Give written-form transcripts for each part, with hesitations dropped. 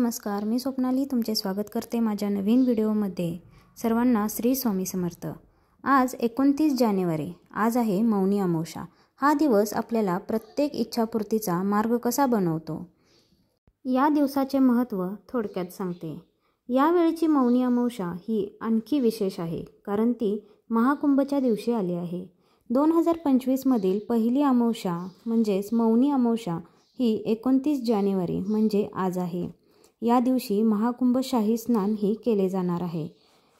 नमस्कार, मी स्वप्नाली तुमचे स्वागत करते माझ्या नवीन व्हिडिओमध्ये। सर्वांना श्री स्वामी समर्थ। आज 29 जानेवारी, आज आहे मौनी अमावस्या। हा दिवस आपल्याला प्रत्येक इच्छापूर्तीचा मार्ग कसा बनवतो या दिवसाचे महत्त्व थोडक्यात सांगते। यावेळची मौनी अमावस्या ही आणखी विशेष आहे कारण ती महाकुंभच्या दिवशी आली आहे। 2025 मधील पहिली अमावस्या म्हणजेच मौनी अमावस्या ही 29 जानेवारी म्हणजे आज आहे। या दिवशी महाकुंभ शाही स्नान ही केले जाणार आहे।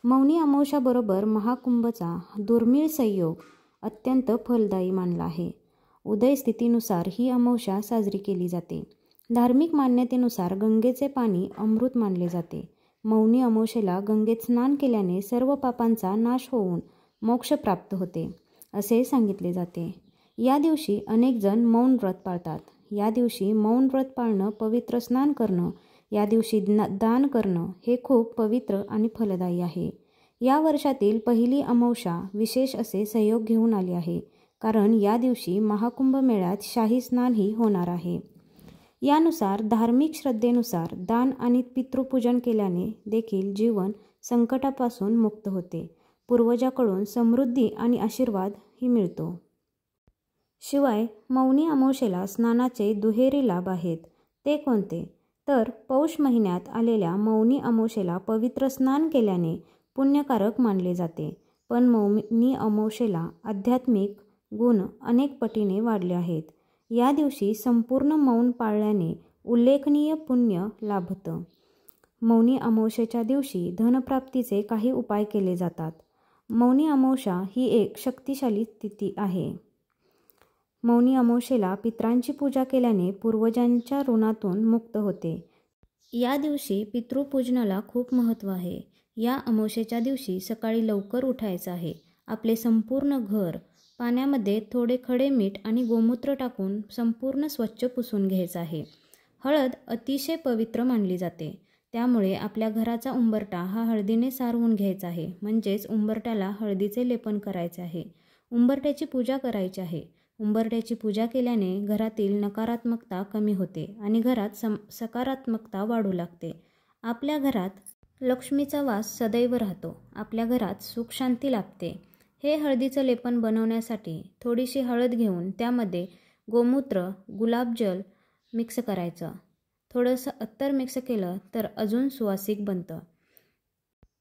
मौनी अमावस्याबरोबर महाकुंभचा दुर्मिळ संयोग अत्यंत फलदायी मानला आहे। उदय स्थितीनुसार ही अमावस्या साजरी केली जाते। धार्मिक मान्यतेनुसार गंगेचे पाणी अमृत मानले जाते। मौनी अमावस्येला गंगेत स्नान केल्याने सर्व पापांचा नाश होऊन मोक्ष प्राप्त होते असे सांगितले जाते। या दिवशी अनेक जण मौन व्रत पाळतात। या दिवशी मौन व्रत पाळणं, पवित्र स्नान करणं, या दिवशी दान करणं हे खूप पवित्र आणि फलदायी आहे। या वर्षातील पहिली अमावस्या विशेष असे संयोग घेऊन आली आहे कारण या दिवशी महाकुंभ मेळ्यात शाही स्नानही होणार आहे। यानुसार धार्मिक श्रद्धेनुसार दान आणि पितृपूजन केल्याने देखील जीवन संकटापासून मुक्त होते। पूर्वजाकडून समृद्धी आणि आशीर्वादही मिळतो। शिवाय मौनी अमावस्येला स्नानाचे दुहेरी लाभ आहेत। ते कोणते? तर पौष महिन्यात आलेल्या मौनी अमावस्येला पवित्र स्नान केल्याने पुण्यकारक मानले जाते। पण मौनी अमावस्येला आध्यात्मिक गुण अनेक पटीने वाढले आहेत। या दिवशी संपूर्ण मौन पाळल्याने उल्लेखनीय पुण्य लाभतं। मौनी अमावस्येच्या दिवशी धनप्राप्तीचे काही उपाय केले जातात। मौनी अमावस्या ही एक शक्तिशाली तिथी आहे। मौनी अमावस्येला पितरांची पूजा केल्याने पूर्वजांच्या ऋणातून मुक्त होते। या दिवशी पितृपूजनाला खूप महत्त्व आहे। या अमावस्येच्या दिवशी सकाळी लवकर उठायचं आहे। आपले संपूर्ण घर पाण्यामध्ये थोडे खडे मीठ आणि गोमूत्र टाकून संपूर्ण स्वच्छ पुसून घ्यायचं आहे। हळद अतिशय पवित्र मानली जाते, त्यामुळे आपल्या घराचा उंबरठा हा हळदीने सारवून घ्यायचा आहे। म्हणजेच उंबरठ्याला हळदीचे लेपन करायचे आहे। उंबरठ्याची पूजा करायची आहे। उंबरठ्याची पूजा केल्याने घरातील नकारात्मकता कमी होते आणि घरात सकारात्मकता वाढू लागते। आपल्या घरात लक्ष्मीचा वास सदैव राहतो। आपल्या घरात सुख शांती लाभते। हे हळदीचं लेपन बनवण्यासाठी थोडीशी हळद घेऊन त्यामध्ये गोमूत्र, गुलाबजल मिक्स करायचं। थोडंसं अत्तर मिक्स केलं तर अजून सुवासिक बनतं।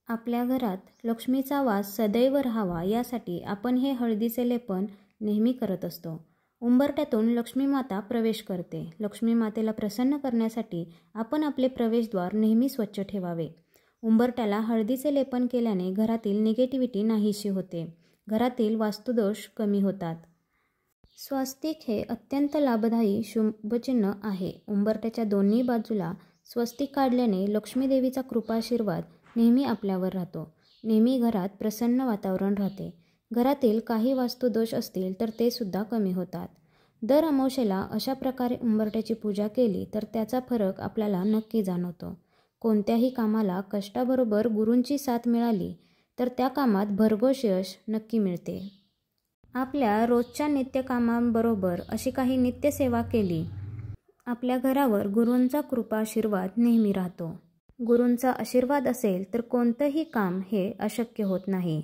आपल्या घरात लक्ष्मीचा वास सदैव राहावा यासाठी आपण हे हळदीचे लेपन नेहमी करत असतो। उंबरठ्यातून लक्ष्मी माता प्रवेश करते। लक्ष्मी मातेला प्रसन्न करण्यासाठी आपण आपले प्रवेशद्वार नेहमी स्वच्छ ठेवावे। उंबरठ्याला हळदीचे लेपन केल्याने घरातील निगेटिव्हिटी नाहीशी होते। घरातील वास्तुदोष कमी होतात। स्वस्तिक हे अत्यंत लाभदायी शुभचिन्ह आहे। उंबरठ्याच्या दोन्ही बाजूला स्वस्तिक काढल्याने लक्ष्मी देवीचा कृपाशीर्वाद नेहमी आपल्यावर राहतो। नेहमी घरात प्रसन्न वातावरण राहते। घरातील काही वास्तुदोष असतील तर ते सुद्धा कमी होतात। दर अमावस्येला अशा प्रकारे उंबरठ्याची पूजा केली तर त्याचा फरक आपल्याला नक्की जाणवतो। कोणत्याही कामाला कष्टाबरोबर गुरूंची साथ मिळाली तर त्या कामात भरघोस यश नक्की मिळते। आपल्या रोजच्या नित्यकामांबरोबर अशी काही नित्यसेवा केली, आपल्या घरावर गुरूंचा कृपाशीर्वाद नेहमी राहतो। गुरूंचा आशीर्वाद असेल तर कोणतंही काम हे अशक्य होत नाही।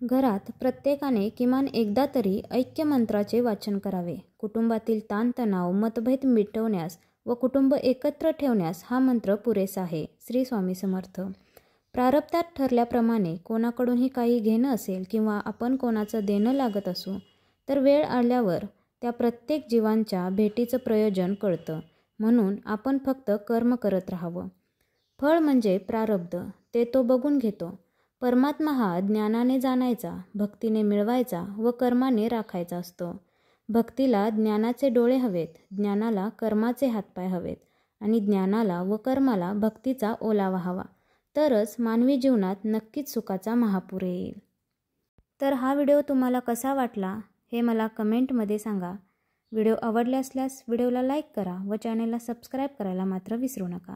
घरात प्रत्येकाने किमान एकदा तरी ऐक्य मंत्राचे वाचन करावे। कुटुंबातील ताणतणाव, मतभेद मिटवण्यास व कुटुंब एकत्र ठेवण्यास हा मंत्र पुरेसा आहे। श्री स्वामी समर्थ। प्रारब्धात ठरल्याप्रमाणे कोणाकडूनही काही घेणं असेल किंवा आपण कोणाचं देणं लागत असू तर वेळ आल्यावर त्या प्रत्येक जीवांच्या भेटीचं प्रयोजन कळतं। म्हणून आपण फक्त कर्म करत राहावं। फळ म्हणजे प्रारब्ध, ते तो बघून घेतो। परमात्मा हा ज्ञानाने जाणायचा, भक्तीने मिळवायचा व कर्माने राखायचा असतो। भक्तीला ज्ञानाचे डोळे हवेत, ज्ञानाला कर्माचे हातपाय हवेत आणि ज्ञानाला व कर्माला भक्तीचा ओलावा हवा, तरच मानवी जीवनात नक्कीच सुखाचा महापूर येईल। तर हा व्हिडिओ तुम्हाला कसा वाटला हे मला कमेंटमध्ये सांगा। व्हिडिओ आवडला असल्यास व्हिडिओला लाईक करा व चॅनलला सबस्क्राईब करायला मात्र विसरू नका।